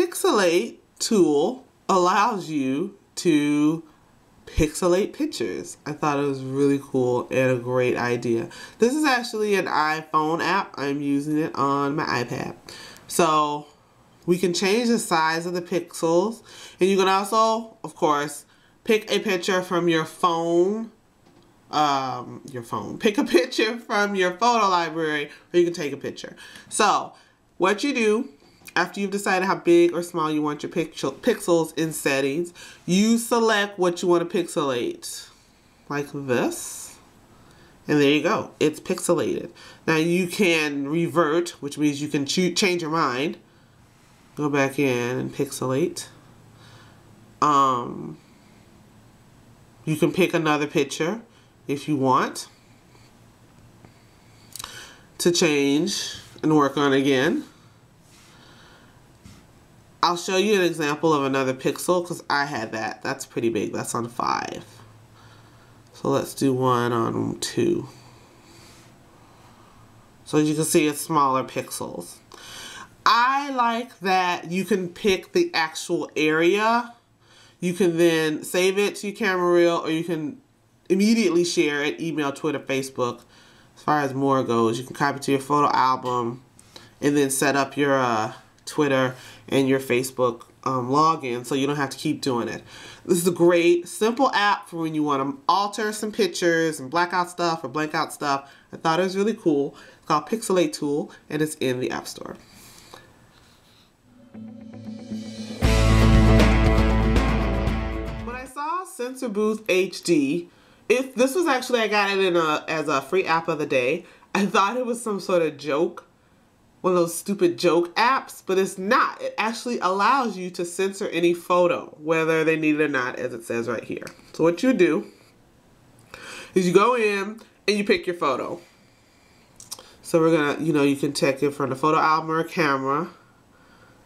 PixelateTool allows you to pixelate pictures. I thought it was really cool and a great idea. This is actually an iPhone app. I'm using it on my iPad. So we can change the size of the pixels, and you can also, of course, pick a picture from your phone. Pick a picture from your photo library, or you can take a picture. So what you do after you've decided how big or small you want your pixels in settings, you select what you want to pixelate, like this, and there you go. It's pixelated. Now you can revert, which means you can change your mind. Go back in and pixelate. You can pick another picture if you want to change and work on again. I'll show you an example of another pixel because I had that. That's pretty big. That's on 5. So let's do one on 2. So as you can see, it's smaller pixels. I like that you can pick the actual area. You can then save it to your camera reel, or you can immediately share it, email, Twitter, Facebook. As far as more goes, you can copy it to your photo album and then set up your Twitter and your Facebook login so you don't have to keep doing it. This is a great, simple app for when you want to alter some pictures and black out stuff or blank out stuff. I thought it was really cool. It's called PixelateTool, and it's in the App Store. When I saw Censor Booth HD, this was actually, I got it in as a free app of the day. I thought it was some sort of joke, one of those stupid joke apps, but it's not. It actually allows you to censor any photo, whether they need it or not, as it says right here. So what you do is you go in and you pick your photo. So we're gonna, you can check it from the photo album or camera.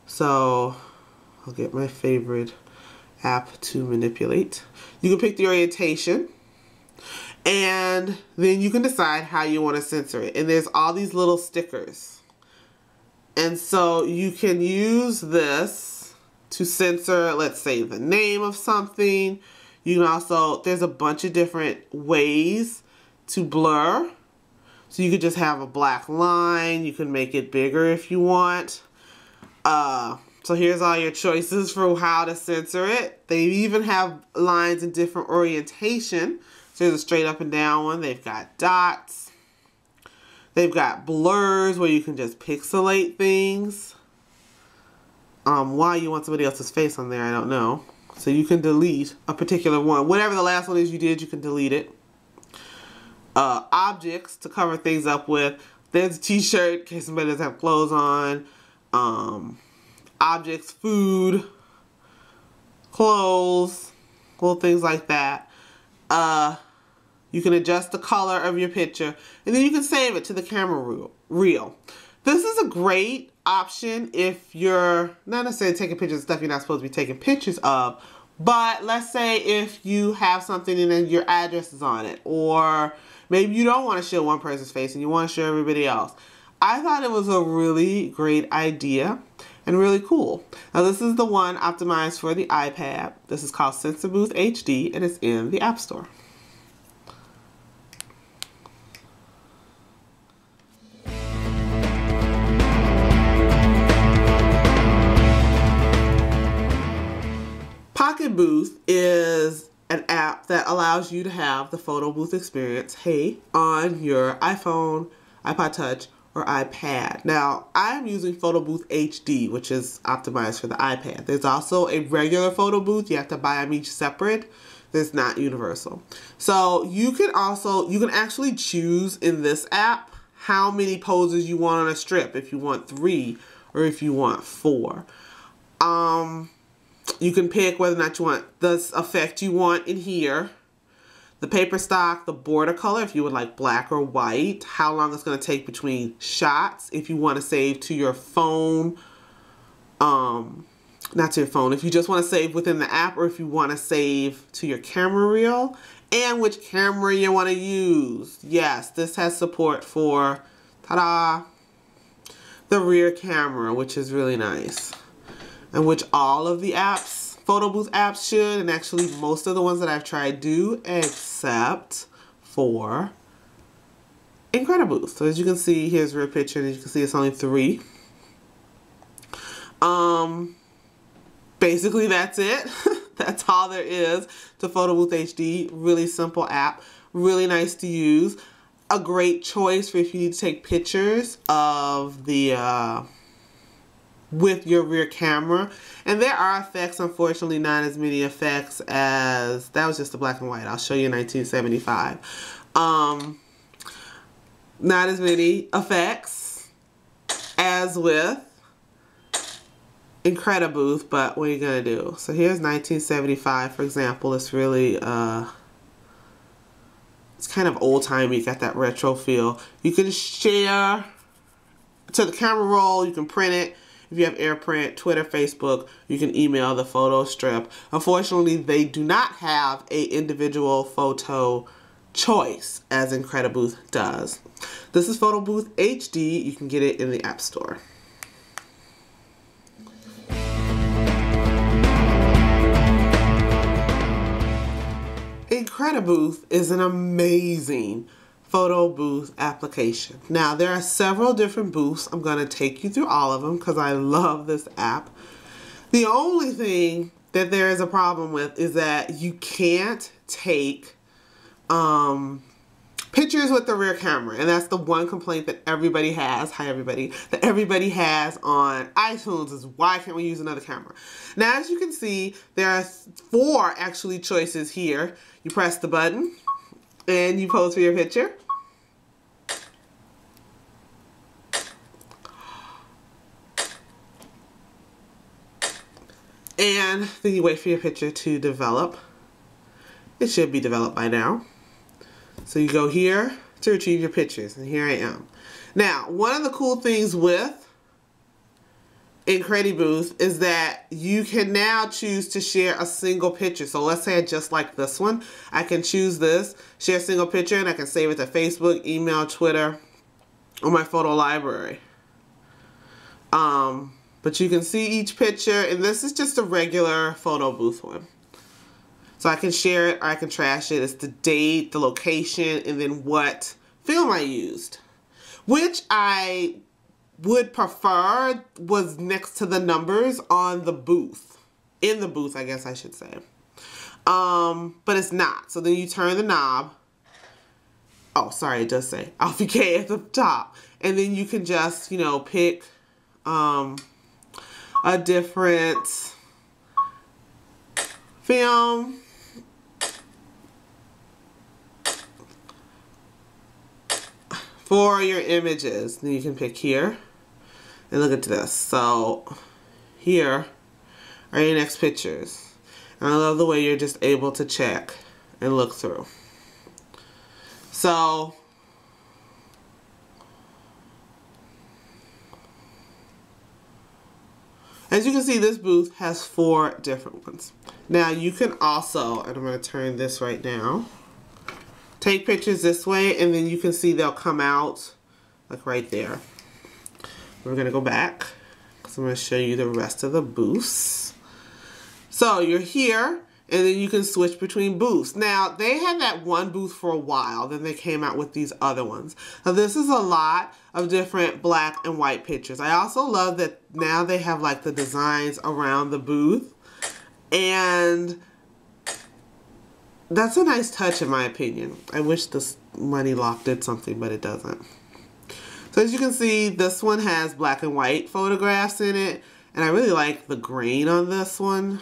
So I'll get my favorite app to manipulate. You can pick the orientation, and then you can decide how you want to censor it. And there's all these little stickers. And so you can use this to censor, let's say, the name of something. You can also, there's a bunch of different ways to blur. So you could just have a black line. You can make it bigger if you want. So here's all your choices for how to censor it. They even have lines in different orientation. So there's a straight up and down one. They've got dots. They've got blurs where you can just pixelate things. Why you want somebody else's face on there, I don't know. So you can delete a particular one. Whatever the last one is you did, you can delete it. Objects to cover things up with. There's a t-shirt in case somebody doesn't have clothes on. Objects, food, clothes, little things like that. You can adjust the color of your picture, and then you can save it to the camera reel. This is a great option if you're not necessarily taking pictures of stuff you're not supposed to be taking pictures of, but let's say if you have something and then your address is on it, or maybe you don't want to show one person's face and you want to show everybody else. I thought it was a really great idea and really cool. Now this is the one optimized for the iPad. This is called Censor Booth HD, and it's in the App Store. Pocketbooth is an app that allows you to have the photo booth experience, on your iPhone, iPod Touch, or iPad. Now, I'm using Photo Booth HD, which is optimized for the iPad. There's also a regular photo booth. You have to buy them each separate. That's not universal. So you can actually choose in this app how many poses you want on a strip, if you want 3 or if you want 4. You can pick whether or not you want the effect you want in here, the paper stock, the border color, if you would like black or white, how long it's going to take between shots, if you want to save to your phone, not to your phone, if you just want to save within the app, or if you want to save to your camera reel, and which camera you want to use. Yes, this has support for, ta-da, the rear camera, which is really nice. and which all of the apps, photo booth apps should, and actually most of the ones that I've tried do, except for IncrediBooth. So as you can see, here's a real picture, and as you can see, it's only 3. Basically that's it. That's all there is to Photo Booth HD. Really simple app, really nice to use. A great choice for if you need to take pictures of the with your rear camera. And there are effects, unfortunately not as many effects as, that was just the black and white. I'll show you 1975. Not as many effects as with IncrediBooth, but what are you gonna do? So here's 1975, for example. It's really it's kind of old-timey, got that retro feel. You can share to the camera roll, you can print it. If you have AirPrint, Twitter, Facebook, you can email the photo strip. Unfortunately, they do not have a individual photo choice as IncrediBooth does. This is Photo Booth HD. You can get it in the App Store. IncrediBooth is an amazing photo booth application. Now, there are several different booths. I'm going to take you through all of them because I love this app. The only thing that there is a problem with is that you can't take pictures with the rear camera, and that's the one complaint that everybody has. Hi everybody. That everybody has on iTunes is, why can't we use another camera? Now, as you can see, there are 4 actually choices here. You press the button and you pose for your picture. And then you wait for your picture to develop. It should be developed by now. So you go here to retrieve your pictures, and here I am. Now, one of the cool things with IncrediBooth is that you can now choose to share a single picture. So let's say I just like this one. I can choose this, share a single picture, and I can save it to Facebook, email, Twitter, or my photo library. But you can see each picture, and this is just a regular photo booth one. So I can share it or I can trash it. It's the date, the location, and then what film I used. Which I would prefer was next to the numbers on the booth. In the booth, I guess I should say. But it's not. So then you turn the knob. Oh, sorry, it does say Alfie K at the top. And then you can just, you know, pick a different film. For your images, then you can pick here, and look at this. So here are your next pictures, and I love the way you're just able to check and look through. So as you can see, this booth has 4 different ones. Now you can also, and I'm going to turn this right now, take pictures this way, and then you can see they'll come out like right there. We're going to go back because I'm going to show you the rest of the booths. So you're here, and then you can switch between booths. Now, they had that one booth for a while, then they came out with these other ones. Now, this is a lot of different black and white pictures. I also love that now they have like the designs around the booth, and that's a nice touch in my opinion. I wish this money lock did something, but it doesn't. So as you can see, this one has black and white photographs in it, and I really like the green on this one.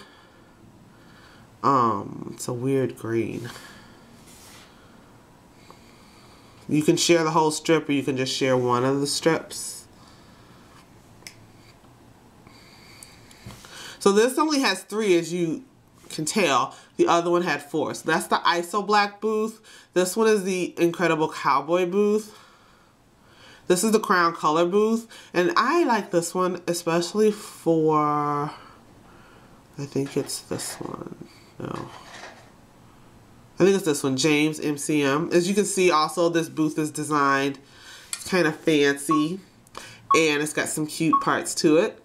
It's a weird green. You can share the whole strip, or you can just share one of the strips. So this only has 3, as you can tell. The other one had 4. So that's the ISO Black booth. This one is the Incredible Cowboy booth. This is the Crown Color booth. And I like this one especially for, I think it's this one. No. I think it's this one, James MCM. As you can see also, this booth is designed, it's kind of fancy, and it's got some cute parts to it.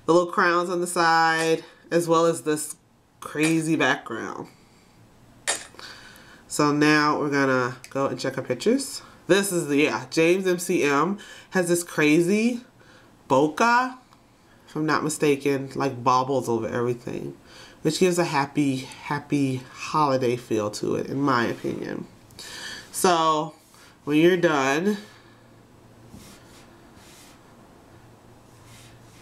the little crowns on the side, as well as this crazy background. So now we're gonna go and check our pictures. This is the, yeah, James MCM has this crazy bokeh, if I'm not mistaken, like baubles over everything, which gives a happy holiday feel to it, in my opinion. So when you're done,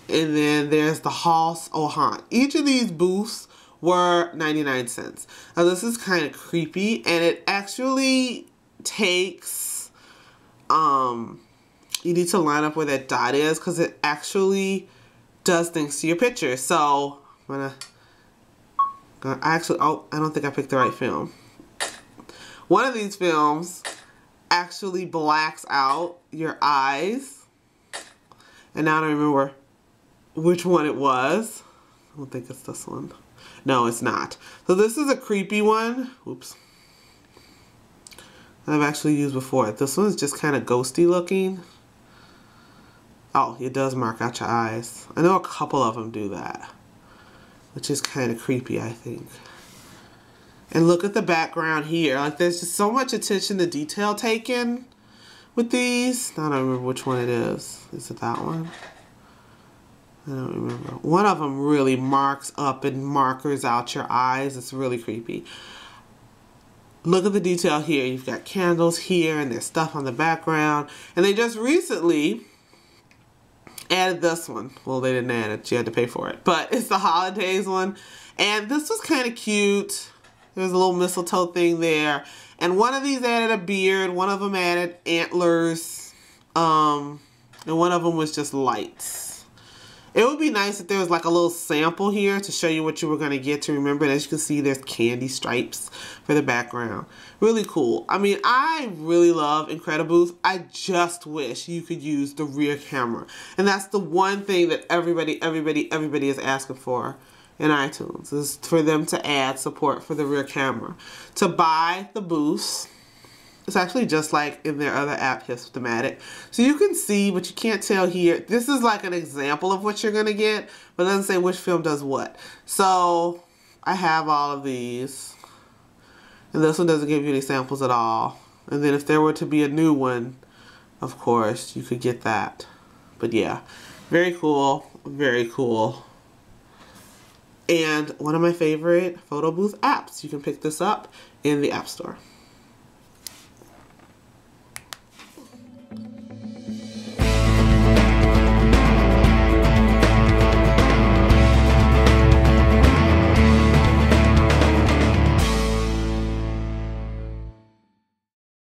and then there's the Hoss Ohan. Each of these booths were 99 cents. Now this is kind of creepy, and it actually takes, you need to line up where that dot is because it actually does things to your picture. So I'm gonna actually, oh, I don't think I picked the right film. One of these films actually blacks out your eyes, and now I don't remember which one it was. I don't think it's this one. No, it's not. So this is a creepy one. Oops. I've actually used before. This one's just kind of ghosty looking. Oh, it does mark out your eyes. I know a couple of them do that, which is kind of creepy, I think. And look at the background here. Like, there's just so much attention to detail taken with these. I don't remember which one it is. Is it that one? I don't remember. One of them really marks up and markers out your eyes. It's really creepy. Look at the detail here. You've got candles here and there's stuff on the background. And they just recently added this one. Well, they didn't add it. You had to pay for it. But it's the holidays one. And this was kind of cute. There's a little mistletoe thing there. And one of these added a beard. One of them added antlers. And one of them was just lights. It would be nice if there was like a little sample here to show you what you were going to get to remember. And as you can see, there's candy stripes for the background. Really cool. I mean, I really love IncrediBooth. I just wish you could use the rear camera. And that's the one thing that everybody is asking for in iTunes, is for them to add support for the rear camera. To buy the booths, it's actually just like in their other app, Hipstamatic. So you can see, but you can't tell here. This is like an example of what you're going to get, but it doesn't say which film does what. So I have all of these. And this one doesn't give you any samples at all. And then if there were to be a new one, of course, you could get that. But yeah, very cool. Very cool. And one of my favorite photo booth apps. You can pick this up in the App Store.